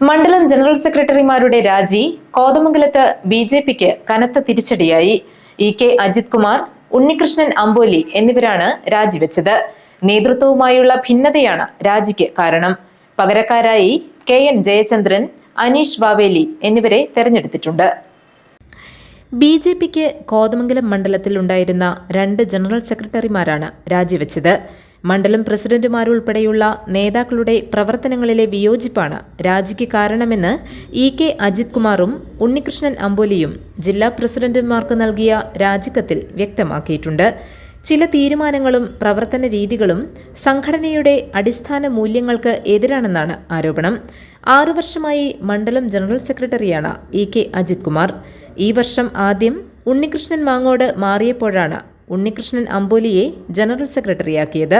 മണ്ഡലം ജനറൽ സെക്രട്ടറിമാരുടെ രാജി കോതമംഗലത്ത് ബിജെപിക്ക് കനത്ത തിരിച്ചടിയായി. കെ അജിത് കുമാർ, ഉണ്ണികൃഷ്ണൻ അമ്പോലി എന്നിവരാണ് രാജിവെച്ചത്. നേതൃത്വവുമായുള്ള ഭിന്നതയാണ് രാജിക്ക് കാരണം. പകരക്കാരായി KN ജയചന്ദ്രൻ, അനീഷ് വാവേലി എന്നിവരെ തെരഞ്ഞെടുത്തിട്ടുണ്ട്. ബിജെപിക്ക് കോതമംഗലം മണ്ഡലത്തിൽ ഉണ്ടായിരുന്ന 2 ജനറൽ സെക്രട്ടറിമാരാണ് രാജിവെച്ചത്. മണ്ഡലം പ്രസിഡന്റുമാരുൾപ്പെടെയുള്ള നേതാക്കളുടെ പ്രവർത്തനങ്ങളിലെ വിയോജിപ്പാണ് രാജിക്ക് കാരണമെന്ന് കെ അജിത് കുമാറും ഉണ്ണികൃഷ്ണൻ അമ്പോലിയും ജില്ലാ പ്രസിഡന്റുമാർക്ക് നൽകിയ രാജിക്കത്തിൽ വ്യക്തമാക്കിയിട്ടുണ്ട്. ചില തീരുമാനങ്ങളും പ്രവർത്തന രീതികളും സംഘടനയുടെ അടിസ്ഥാന മൂല്യങ്ങൾക്ക് എതിരാണെന്നാണ് ആരോപണം. 6 വർഷമായി മണ്ഡലം ജനറൽ സെക്രട്ടറിയാണ് കെ അജിത് കുമാർ. ഈ വർഷം ആദ്യം ഉണ്ണികൃഷ്ണൻ മാങ്ങോട് മാറിയപ്പോഴാണ് ഉണ്ണികൃഷ്ണൻ അമ്പോലിയെ ജനറൽ സെക്രട്ടറിയാക്കിയത്.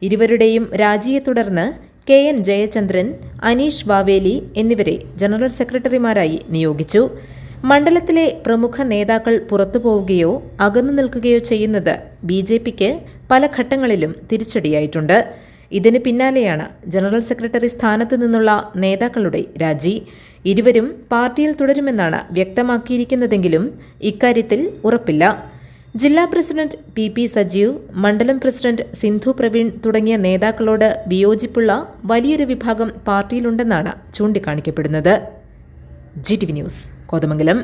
ഇരുവരുടെയും രാജിയെ തുടർന്ന് KN ജയചന്ദ്രൻ, അനീഷ് വാവേലി എന്നിവരെ ജനറൽ സെക്രട്ടറിമാരായി നിയോഗിച്ചു. മണ്ഡലത്തിലെ പ്രമുഖ നേതാക്കൾ പുറത്തുപോവുകയോ അകന്നു നിൽക്കുകയോ ചെയ്യുന്നത് ബിജെപിക്ക് പല ഘട്ടങ്ങളിലും തിരിച്ചടിയായിട്ടുണ്ട്. ഇതിന് പിന്നാലെയാണ് ജനറൽ സെക്രട്ടറി സ്ഥാനത്ത് നിന്നുള്ള നേതാക്കളുടെ രാജി. ഇരുവരും പാർട്ടിയിൽ തുടരുമെന്നാണ് വ്യക്തമാക്കിയിരിക്കുന്നതെങ്കിലും ഇക്കാര്യത്തിൽ ഉറപ്പില്ല. ജില്ലാ പ്രസിഡന്റ് PP സജീവ്, മണ്ഡലം പ്രസിഡന്റ് സിന്ധു പ്രവീൺ തുടങ്ങിയ നേതാക്കളോട് വിയോജിപ്പുള്ള വലിയൊരു വിഭാഗം പാർട്ടിയിലുണ്ടെന്നാണ് ചൂണ്ടിക്കാണിക്കപ്പെടുന്നത്. GTV news, Kothamangalam.